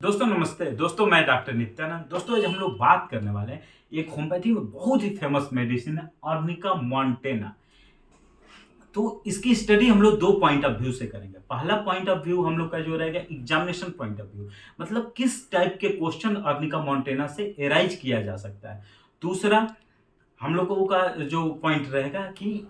दोस्तों नमस्ते। दोस्तों मैं डॉक्टर नित्यानंद। दोस्तों आज हम लोग बात करने वाले हैं एक होम्योपैथी में बहुत ही फेमस मेडिसिन है आर्निका मॉन्टेना। तो इसकी स्टडी हम लोग दो पॉइंट ऑफ व्यू से करेंगे। पहला पॉइंट ऑफ व्यू हम लोग का जो रहेगा एग्जामिनेशन पॉइंट ऑफ व्यू, मतलब किस टाइप के क्वेश्चन आर्निका मॉन्टेना से एराइज किया जा सकता है। दूसरा हम लोगों का जो पॉइंट रहेगा कि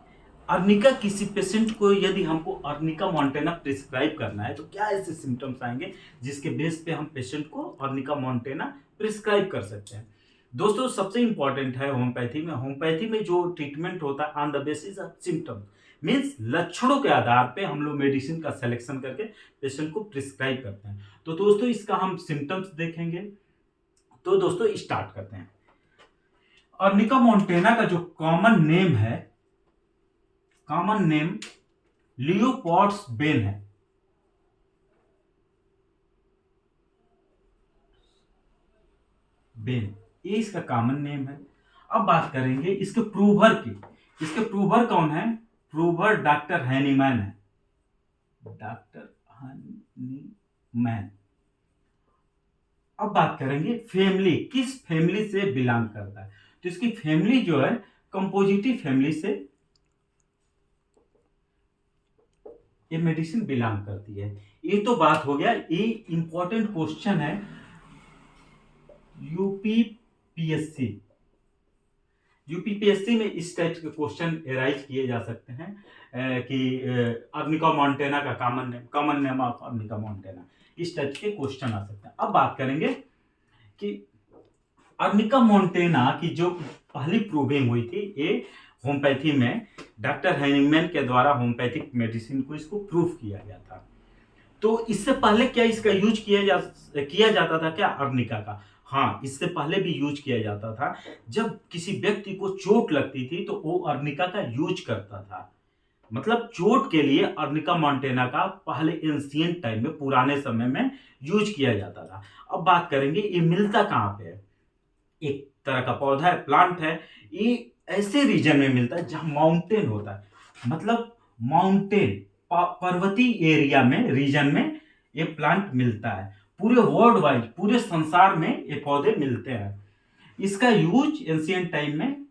अर्निका किसी पेशेंट को यदि हमको अर्निका मॉन्टेना प्रिस्क्राइब करना है तो क्या ऐसे सिम्टम्स आएंगे जिसके बेस पे हम पेशेंट को अर्निका मॉन्टेना प्रिस्क्राइब कर सकते हैं। दोस्तों सबसे इंपॉर्टेंट है होम्योपैथी में जो ट्रीटमेंट होता है on the basis of symptoms, means लक्षणों के आधार पे हम लोग मेडिसिन का सिलेक्शन करके पेशेंट को प्रिस्क्राइब करते हैं। तो दोस्तों इसका हम सिम्टम्स देखेंगे। तो दोस्तों स्टार्ट करते हैं। अर्निका मॉन्टेना का जो कॉमन नेम लियोपोल्ड्स बेन है। बेन ये इसका कॉमन नेम है। अब बात करेंगे इसके प्रूवर की। इसके प्रूवर कौन है? प्रूवर डॉक्टर हैनीमैन है। Doctor Hahnemann. अब बात करेंगे फैमिली, किस फैमिली से बिलोंग करता है। तो इसकी फैमिली जो है कंपोजिटिव फैमिली से ये मेडिसिन बिलोंग करती है। ये तो बात हो गया। ये इंपॉर्टेंट क्वेश्चन है यूपीपीएससी। यूपीपीएससी में इस टाइप के क्वेश्चन एराइज किए जा सकते हैं कि अर्निका मॉन्टेना का common name of arnica montana, इस टाइप के क्वेश्चन आ सकते हैं। अब बात करेंगे कि अर्निका मॉन्टेना की जो पहली प्रूविंग हुई थी ये होम्योपैथी में डॉक्टर हैनिमैन के द्वारा होम्योपैथिक मेडिसिन को इसको प्रूव किया गया था। तो इससे पहले क्या इसका यूज किया जाता था क्या अर्निका का? हाँ, इससे पहले भी यूज किया जाता था। जब किसी व्यक्ति को चोट लगती थी तो वो अर्निका का यूज करता था। मतलब चोट के लिए अर्निका मॉन्टेना का पहले एंशिएंट टाइम में, पुराने समय में यूज किया जाता था। अब बात करेंगे ये मिलता कहाँ पे है। एक तरह का पौधा है, प्लांट है। ये ऐसे रीजन में मिलता है जहां माउंटेन होता है, मतलब माउंटेन पर्वतीय एरिया में, रीजन में ये प्लांट मिलता है। पूरे वर्ल्ड वाइड, पूरे संसार में ये पौधे मिलते हैं। इसका यूज एंशिएंट टाइम में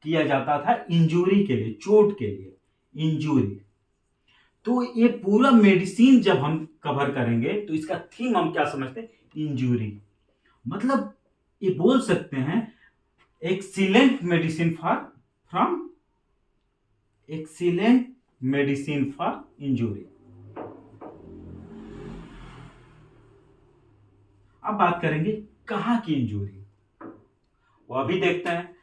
किया जाता था इंजरी के लिए, चोट के लिए, इंजरी। तो ये पूरा मेडिसिन जब हम कवर करेंगे तो इसका थीम हम क्या समझते हैं? इंजरी। मतलब ये बोल सकते हैं एक्सीलेंट मेडिसिन फॉर इंजरी। अब बात करेंगे कहां की इंजरी, वो अभी देखते हैं।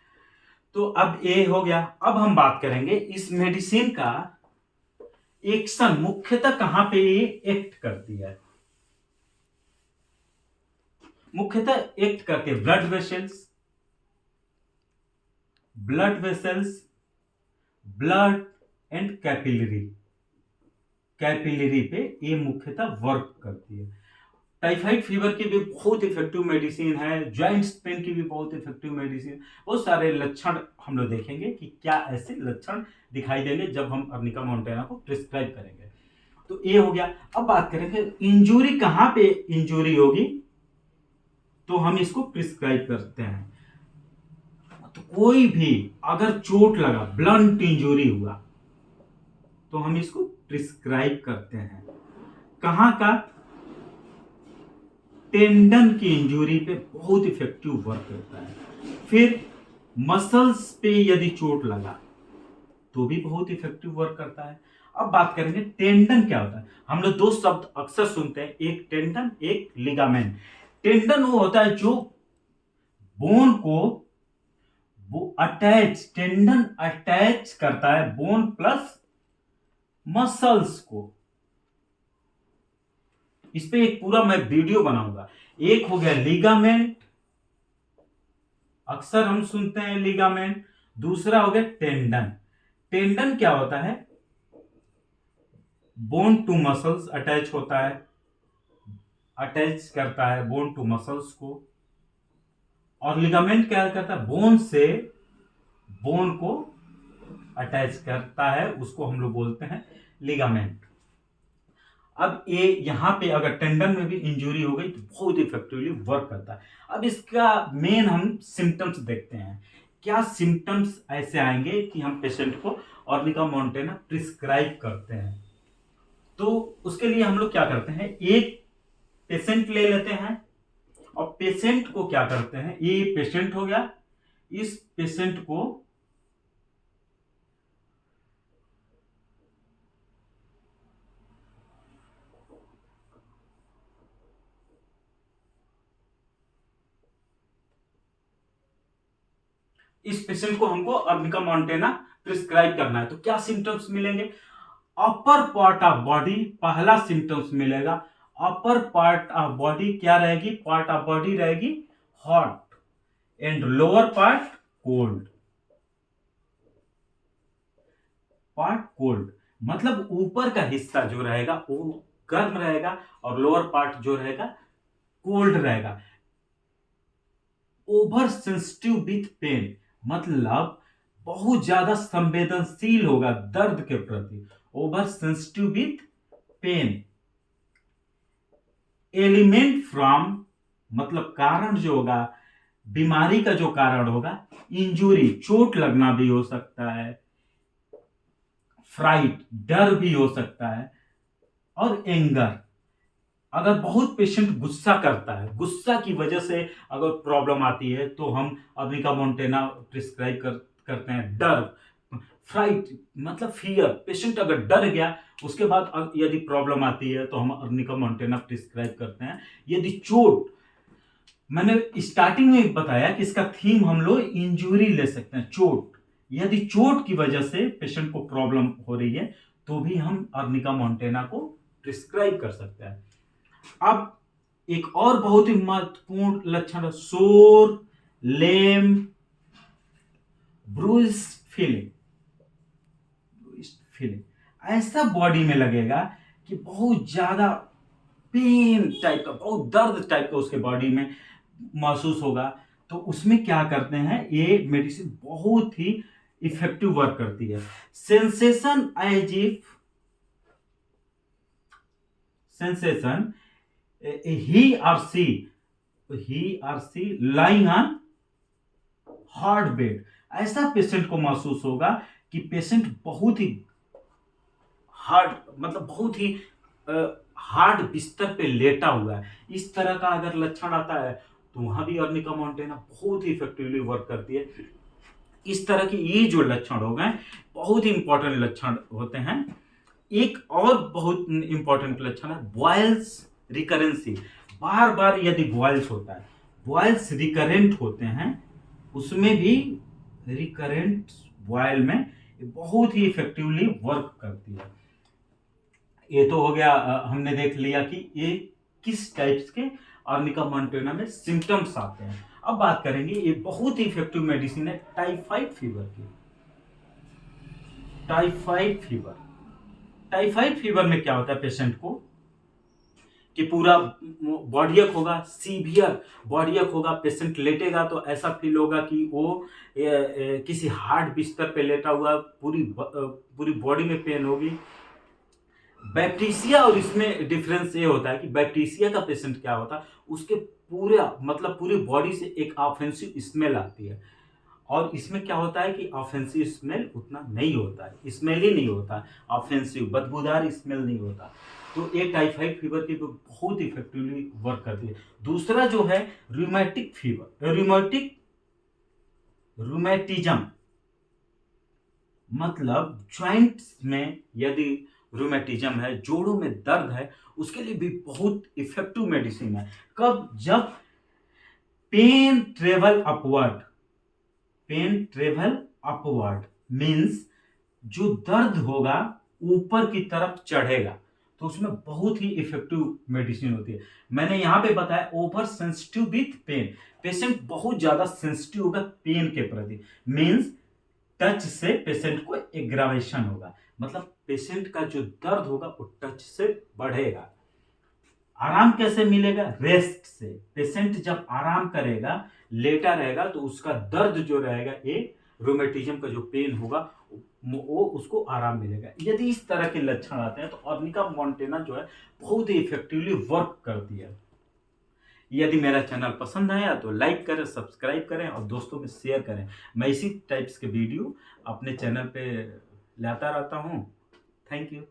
तो अब ये हो गया। अब हम बात करेंगे इस मेडिसिन का एक्शन मुख्यतः कहां पे ये एक्ट करती है। मुख्यतः एक्ट करते हैं blood vessels, blood and capillary पे ये मुख्यतः वर्क करती है। टाइफाइड फीवर की भी बहुत इफेक्टिव मेडिसिन है, जॉइंट्स पेन की भी बहुत इफेक्टिव मेडिसिन। बहुत सारे लक्षण हम लोग देखेंगे कि क्या ऐसे लक्षण दिखाई देंगे जब हम अर्निका मॉन्टेना को प्रिस्क्राइब करेंगे। तो ये हो गया। अब बात करेंगे इंजरी कहां पे इंजरी होगी तो हम इसको प्रिस्क्राइब करते हैं। तो कोई भी अगर चोट लगा, ब्लंट इंजरी हुआ, तो हम इसको प्रिस्क्राइब करते हैं। कहां का? टेंडन की इंजरी पे बहुत इफेक्टिव वर्क करता है। फिर मसल्स पे यदि चोट लगा तो भी बहुत इफेक्टिव वर्क करता है। अब बात करेंगे टेंडन क्या होता है। हम लोग दो शब्द अक्सर सुनते हैं, एक टेंडन, एक लिगामेंट। टेंडन वो होता है जो बोन को टेंडन अटैच करता है बोन प्लस मसल्स को। इस पे एक पूरा मैं वीडियो बनाऊंगा। एक हो गया लिगामेंट, अक्सर हम सुनते हैं लिगामेंट। दूसरा हो गया टेंडन। टेंडन क्या होता है? बोन टू मसल्स अटैच होता है, अटैच करता है बोन टू मसल्स को। और लिगामेंट क्या करता है? बोन से बोन को अटैच करता है, उसको हम लोग बोलते हैं लिगामेंट। अब ये यहाँ पे अगर टेंडन में भी इंजरी हो गई तो बहुत इफेक्टिवली वर्क करता है। अब इसका मेन हम सिम्टम्स देखते हैं, क्या सिम्टम्स ऐसे आएंगे कि हम पेशेंट को आर्निका मोंटेना प्रिस्क्राइब करते हैं। तो उसके लिए हम लोग क्या करते हैं, एक पेशेंट ले लेते हैं और पेशेंट को क्या करते हैं, ये पेशेंट हो गया, इस पेशेंट को हमको आर्निका मोंटेना प्रिस्क्राइब करना है। तो क्या सिम्टम्स मिलेंगे, अपर पार्ट ऑफ बॉडी, पहला सिम्टम्स मिलेगा अपर पार्ट ऑफ बॉडी क्या रहेगी, पार्ट ऑफ बॉडी रहेगी hot and lower part cold. Part cold मतलब ऊपर का हिस्सा जो रहेगा वो गर्म रहेगा और लोअर पार्ट जो रहेगा कोल्ड रहेगा। ओवर सेंसिटिव विथ पेन मतलब बहुत ज्यादा संवेदनशील होगा दर्द के प्रति, over sensitive with pain. Ailment from मतलब कारण जो होगा, बीमारी का जो कारण होगा, इंजुरी चोट लगना भी हो सकता है, फ्राइट डर भी हो सकता है, और एंगर अगर बहुत पेशेंट गुस्सा करता है, गुस्सा की वजह से अगर प्रॉब्लम आती है तो हम आर्निका मोंटेना प्रिस्क्राइब करते हैं। डर, फ्राइट मतलब फियर, पेशेंट अगर डर गया उसके बाद यदि प्रॉब्लम आती है तो हम आर्निका मोंटेना प्रिस्क्राइब करते हैं। यदि चोट, मैंने स्टार्टिंग में बताया कि इसका थीम हम लोग इंजुरी ले सकते हैं, चोट, यदि चोट की वजह से पेशेंट को प्रॉब्लम हो रही है तो भी हम आर्निका मोंटेना को प्रिस्क्राइब कर सकते हैं। अब एक और बहुत ही महत्वपूर्ण लक्षण है सोर, लेम, ब्रूज फीलिंग। ऐसा बॉडी में लगेगा कि बहुत ज्यादा पेन टाइप का, बहुत दर्द टाइप का उसके बॉडी में महसूस होगा। तो उसमें क्या करते हैं, ये मेडिसिन बहुत ही इफेक्टिव वर्क करती है। Sensation as if sensation he or she lying on hard bed, ऐसा पेशेंट को महसूस होगा कि पेशेंट बहुत ही हार्ड मतलब बहुत ही हार्ड बिस्तर पे लेटा हुआ है। इस तरह का अगर लक्षण आता है तो वहां भी आर्निका मोंटेना बहुत ही इफेक्टिवली वर्क करती है। इस तरह की ये जो लक्षण हो गए बहुत ही इंपॉर्टेंट लक्षण होते हैं। एक और बहुत इंपॉर्टेंट लक्षण है बॉयल्स रिकरेंसी। बार बार यदि बॉयल्स होता है, बॉयल्स रिकरेंट होते हैं, उसमें भी रिकरेंट बॉयल में बहुत ही इफेक्टिवली वर्क करती है। ये तो हो गया, हमने देख लिया कि ये किस टाइप्स के आर्निका मोंटेना में सिम्टम्स आते हैं। अब बात करेंगे, ये बहुत ही इफेक्टिव मेडिसिन है टाइफाइड फीवर की। टाइफाइड फीवर, टाइफाइड फीवर में क्या होता है पेशेंट को कि पूरा बॉडी एक होगा, सीवियर बॉडी एक होगा, पेशेंट लेटेगा तो ऐसा फील होगा कि वो किसी हार्ड बिस्तर पे लेटा हुआ, पूरी बॉडी में पेन होगी। बैक्टीरिया, और इसमें डिफरेंस ये होता है कि बैक्टीरिया का पेशेंट क्या होता है, उसके पूरी बॉडी से एक ऑफेंसिव स्मेल आती है, और इसमें क्या होता है कि ऑफेंसिव स्मेल उतना नहीं होता है, स्मेल ही नहीं होता, ऑफेंसिव बदबूदार स्मेल नहीं होता। तो ये टाइफाइड फीवर की बहुत इफेक्टिवली वर्क करती है। दूसरा जो है रूमेटिक फीवर, रूमेटिज्म मतलब जॉइंट्स में यदि रूमेटिज्म है, जोड़ों में दर्द है, उसके लिए भी बहुत इफेक्टिव मेडिसिन है। कब, जब pain travel upward, pain travel upward means जो दर्द होगा ऊपर की तरफ चढ़ेगा, तो उसमें बहुत ही इफेक्टिव मेडिसिन होती है। मैंने यहां पे बताया over sensitive with pain, patient बहुत ज्यादा सेंसिटिव होगा पेन के प्रति, मीन्स टच से पेशेंट को एग्रावेशन होगा, मतलब पेशेंट का जो दर्द होगा वो टच से बढ़ेगा। आराम कैसे मिलेगा, रेस्ट से। पेशेंट जब आराम करेगा, लेटा रहेगा, तो उसका दर्द जो रहेगा, ये रूमेटिज्म का जो पेन होगा वो उसको आराम मिलेगा। यदि इस तरह के लक्षण आते हैं तो अर्निका मोंटेना जो है बहुत ही इफेक्टिवली वर्क करती है। यदि मेरा चैनल पसंद आया तो लाइक करें, सब्सक्राइब करें और दोस्तों में शेयर करें। मैं इसी टाइप्स के वीडियो अपने चैनल पे लाता रहता हूँ। Thank you.